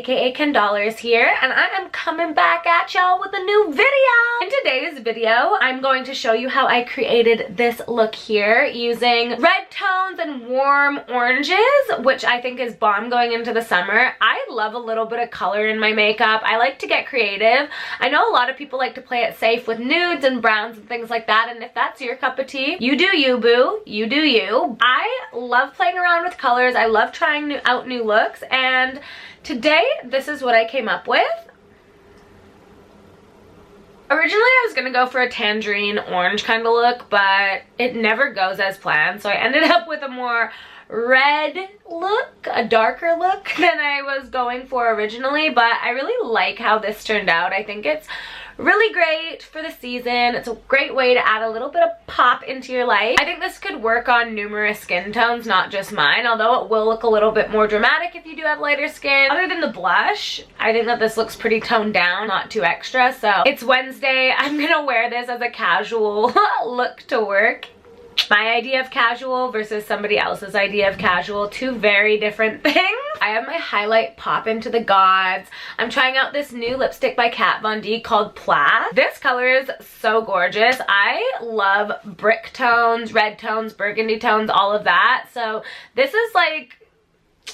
aka Ken Dollars here, and I am coming back at y'all with a new video. In today's video, I'm going to show you how I created this look here using red tones and warm oranges, which I think is bomb going into the summer. I love a little bit of color in my makeup. I like to get creative. I know a lot of people like to play it safe with nudes and browns and things like that, and if that's your cup of tea, you do you, boo. You do you. I love playing around with colors. I love trying out new looks, and today this is what I came up with. Originally I was gonna go for a tangerine orange kind of look, but it never goes as planned, so I ended up with a more red look, a darker look than I was going for originally, but I really like how this turned out. I think it's really great for the season. It's a great way to add a little bit of pop into your life. I think this could work on numerous skin tones, not just mine, although it will look a little bit more dramatic if you do have lighter skin. Other than the blush, I think that this looks pretty toned down, not too extra. So it's Wednesday. I'm gonna wear this as a casual look to work. My idea of casual versus somebody else's idea of casual, two very different things. I have my highlight pop into the gods. I'm trying out this new lipstick by Kat Von D called Plath. This color is so gorgeous. I love brick tones, red tones, burgundy tones, all of that. So this is like,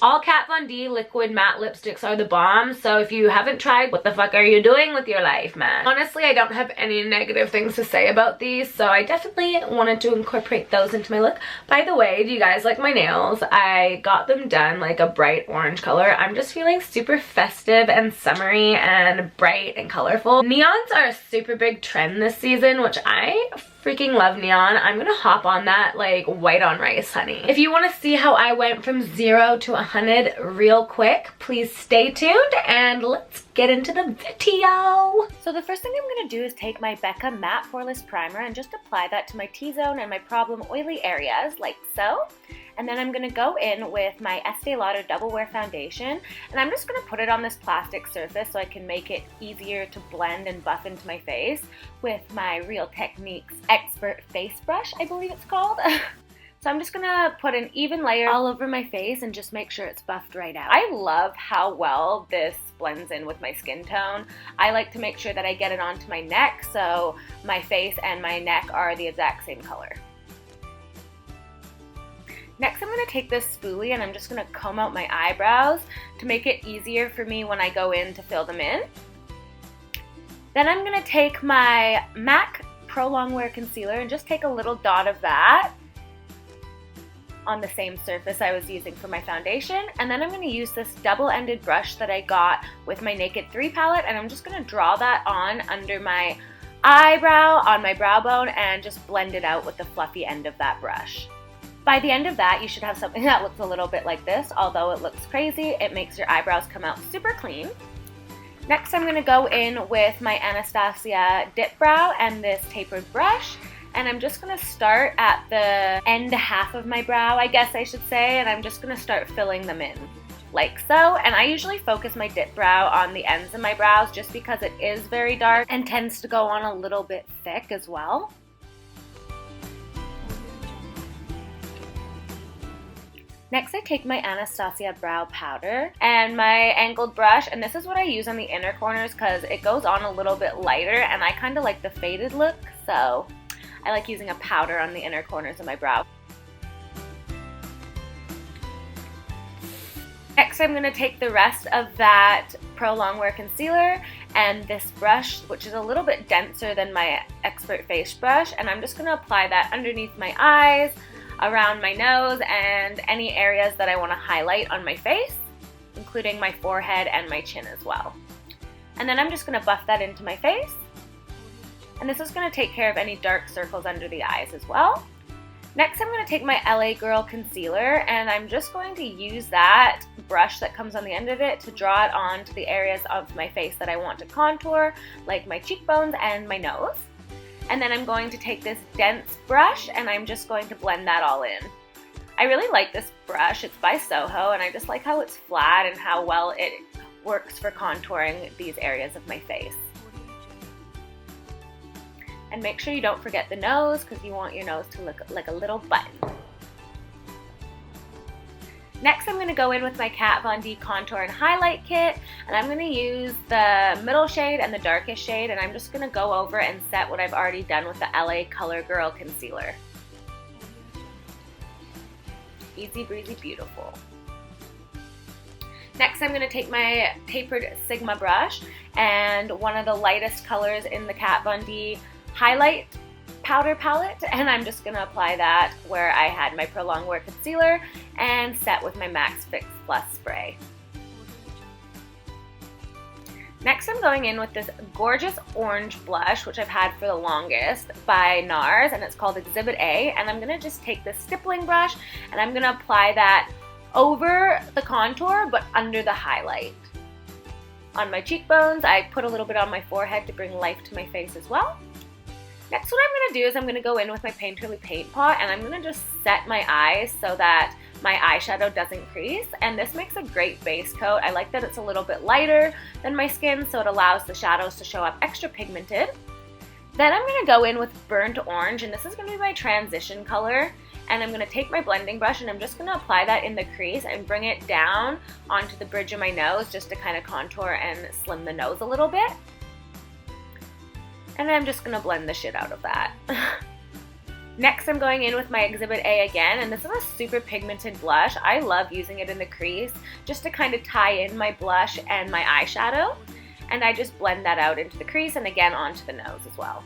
all Kat Von D liquid matte lipsticks are the bomb, so if you haven't tried, what the fuck are you doing with your life, man? Honestly, I don't have any negative things to say about these, so I definitely wanted to incorporate those into my look. By the way, do you guys like my nails? I got them done like a bright orange color. I'm just feeling super festive and summery and bright and colorful. Neons are a super big trend this season, which I freaking love neon. I'm gonna hop on that like white on rice, honey. If you want to see how I went from 0 to 100 real quick, please stay tuned and let's get into the video. So the first thing I'm gonna do is take my Becca Matte Poreless Primer and just apply that to my T-zone and my problem oily areas like so. And then I'm going to go in with my Estee Lauder Double Wear Foundation, and I'm just going to put it on this plastic surface so I can make it easier to blend and buff into my face with my Real Techniques Expert Face Brush, I believe it's called. So I'm just going to put an even layer all over my face and just make sure it's buffed right out. I love how well this blends in with my skin tone. I like to make sure that I get it onto my neck so my face and my neck are the exact same color. Next, I'm going to take this spoolie and I'm just going to comb out my eyebrows to make it easier for me when I go in to fill them in. Then I'm going to take my MAC Prolong Wear Concealer and just take a little dot of that on the same surface I was using for my foundation. And then I'm going to use this double-ended brush that I got with my Naked 3 palette, and I'm just going to draw that on under my eyebrow, on my brow bone, and just blend it out with the fluffy end of that brush. By the end of that, you should have something that looks a little bit like this. Although it looks crazy, it makes your eyebrows come out super clean. Next, I'm going to go in with my Anastasia Dip Brow and this tapered brush. And I'm just going to start at the end half of my brow, I guess I should say. And I'm just going to start filling them in, like so. And I usually focus my dip brow on the ends of my brows just because it is very dark and tends to go on a little bit thick as well. Next, I take my Anastasia Brow Powder and my angled brush, and this is what I use on the inner corners because it goes on a little bit lighter and I kind of like the faded look, so I like using a powder on the inner corners of my brow. Next, I'm going to take the rest of that Prolong Wear Concealer and this brush, which is a little bit denser than my Expert Face Brush, and I'm just going to apply that underneath my eyes, around my nose, and any areas that I want to highlight on my face, including my forehead and my chin as well. And then I'm just going to buff that into my face. And this is going to take care of any dark circles under the eyes as well. Next, I'm going to take my LA Girl Concealer, and I'm just going to use that brush that comes on the end of it to draw it onto the areas of my face that I want to contour, like my cheekbones and my nose. And then I'm going to take this dense brush and I'm just going to blend that all in. I really like this brush. It's by Soho, and I just like how it's flat and how well it works for contouring these areas of my face. And make sure you don't forget the nose because you want your nose to look like a little button. Next, I'm going to go in with my Kat Von D Contour and Highlight Kit, and I'm going to use the middle shade and the darkest shade, and I'm just going to go over and set what I've already done with the LA Color Girl Concealer. Easy breezy beautiful. Next, I'm going to take my tapered Sigma brush and one of the lightest colors in the Kat Von D Highlight Powder Palette, and I'm just going to apply that where I had my Prolong Wear Concealer and set with my Max Fix Plus spray. Next, I'm going in with this gorgeous orange blush, which I've had for the longest, by NARS, and it's called Exhibit A, and I'm going to just take this stippling brush and I'm going to apply that over the contour but under the highlight. On my cheekbones, I put a little bit on my forehead to bring life to my face as well. Next, what I'm going to do is I'm going to go in with my Painterly Paint Pot and I'm going to just set my eyes so that my eyeshadow doesn't crease, and this makes a great base coat. I like that it's a little bit lighter than my skin, so it allows the shadows to show up extra pigmented. Then I'm going to go in with Burnt Orange, and this is going to be my transition color, and I'm going to take my blending brush and I'm just going to apply that in the crease and bring it down onto the bridge of my nose just to kind of contour and slim the nose a little bit. And I'm just going to blend the shit out of that. Next, I'm going in with my Exhibit A again, and this is a super pigmented blush. I love using it in the crease just to kind of tie in my blush and my eyeshadow. And I just blend that out into the crease and again onto the nose as well.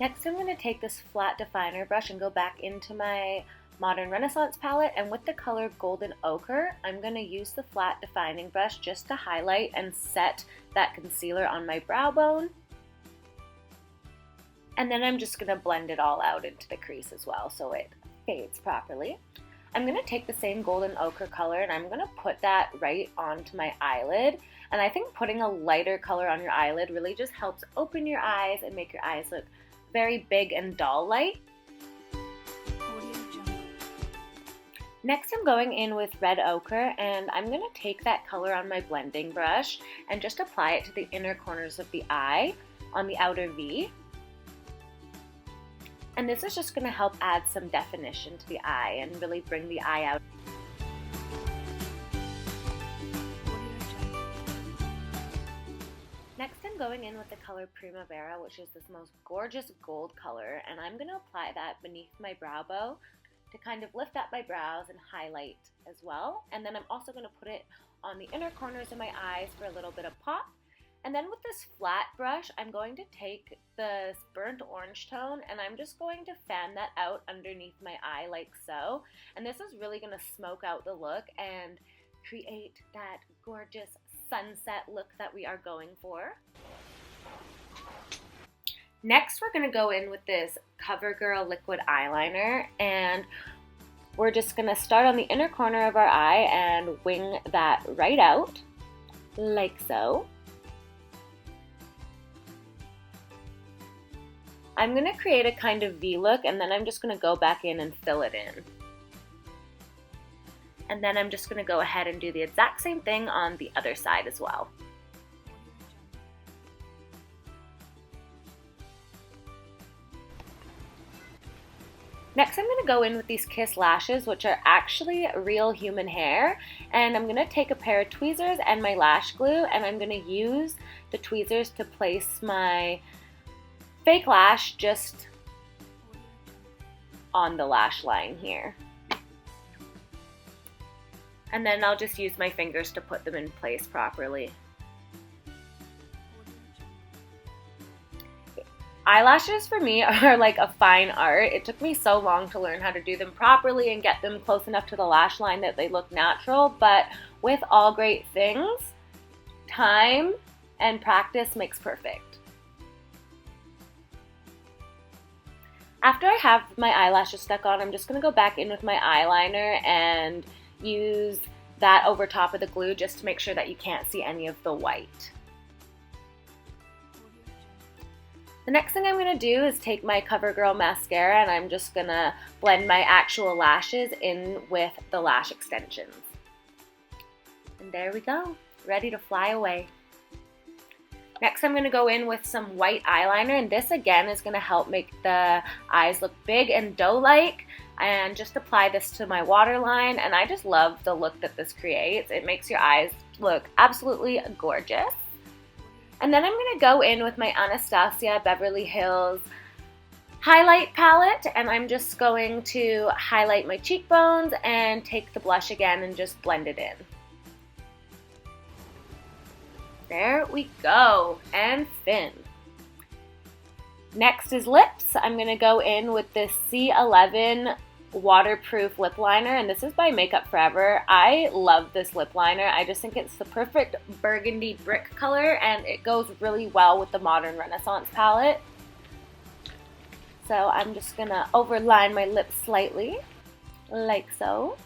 Next, I'm going to take this flat definer brush and go back into my Modern Renaissance palette, and with the color Golden Ochre, I'm going to use the flat defining brush just to highlight and set that concealer on my brow bone. And then I'm just going to blend it all out into the crease as well so it fades properly. I'm going to take the same Golden Ochre color and I'm going to put that right onto my eyelid. And I think putting a lighter color on your eyelid really just helps open your eyes and make your eyes look very big and doll-like. Next, I'm going in with Red Ochre, and I'm going to take that color on my blending brush and just apply it to the inner corners of the eye on the outer V. And this is just going to help add some definition to the eye and really bring the eye out. Next, I'm going in with the color Primavera, which is this most gorgeous gold color, and I'm going to apply that beneath my brow bow to kind of lift up my brows and highlight as well. And then I'm also going to put it on the inner corners of my eyes for a little bit of pop. And then with this flat brush, I'm going to take this burnt orange tone and I'm just going to fan that out underneath my eye like so. And this is really going to smoke out the look and create that gorgeous sunset look that we are going for. Next, we're going to go in with this CoverGirl liquid eyeliner, and we're just going to start on the inner corner of our eye and wing that right out like so. I'm going to create a kind of V look, and then I'm just going to go back in and fill it in. And then I'm just going to go ahead and do the exact same thing on the other side as well. Next, I'm going to go in with these Kiss lashes, which are actually real human hair, and I'm going to take a pair of tweezers and my lash glue, and I'm going to use the tweezers to place my fake lash just on the lash line here. And then I'll just use my fingers to put them in place properly. Eyelashes for me are like a fine art. It took me so long to learn how to do them properly and get them close enough to the lash line that they look natural, but with all great things, time and practice makes perfect. After I have my eyelashes stuck on, I'm just going to go back in with my eyeliner and use that over top of the glue just to make sure that you can't see any of the white. The next thing I'm going to do is take my CoverGirl mascara and I'm just going to blend my actual lashes in with the lash extensions. And there we go, ready to fly away. Next, I'm going to go in with some white eyeliner, and this again is going to help make the eyes look big and dough-like. and just apply this to my waterline, and I just love the look that this creates. It makes your eyes look absolutely gorgeous. And then I'm going to go in with my Anastasia Beverly Hills highlight palette, and I'm just going to highlight my cheekbones and take the blush again and just blend it in. There we go, and thin. Next is lips. I'm going to go in with this C11 waterproof lip liner, and this is by Makeup Forever. I love this lip liner. I just think it's the perfect burgundy brick color, and it goes really well with the Modern Renaissance palette. So I'm just going to overline my lips slightly, like so.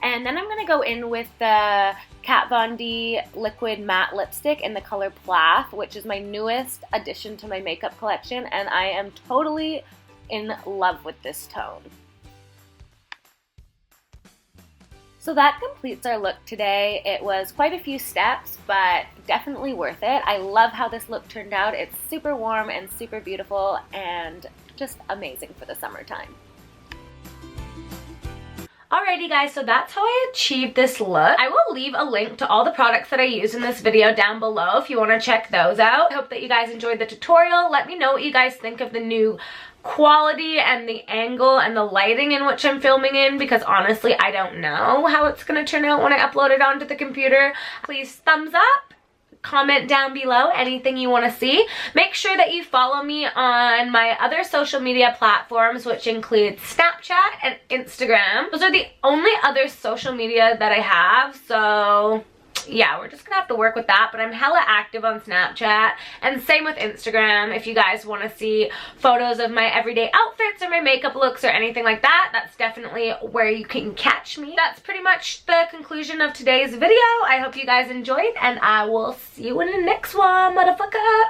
And then I'm going to go in with the Kat Von D Liquid Matte Lipstick in the color Plath, which is my newest addition to my makeup collection, and I am totally in love with this tone. So that completes our look today. It was quite a few steps, but definitely worth it. I love how this look turned out. It's super warm and super beautiful and just amazing for the summertime. Alrighty guys, so that's how I achieved this look. I will leave a link to all the products that I use in this video down below if you want to check those out. I hope that you guys enjoyed the tutorial. Let me know what you guys think of the new quality and the angle and the lighting in which I'm filming in, because honestly I don't know how it's going to turn out when I upload it onto the computer. Please thumbs up. Comment down below anything you want to see. Make sure that you follow me on my other social media platforms, which include Snapchat and Instagram. Those are the only other social media that I have, so yeah, we're just gonna have to work with that, but I'm hella active on Snapchat, and same with Instagram. If you guys want to see photos of my everyday outfits or my makeup looks or anything like that, that's definitely where you can catch me. That's pretty much the conclusion of today's video. I hope you guys enjoyed, and I will see you in the next one, motherfucker.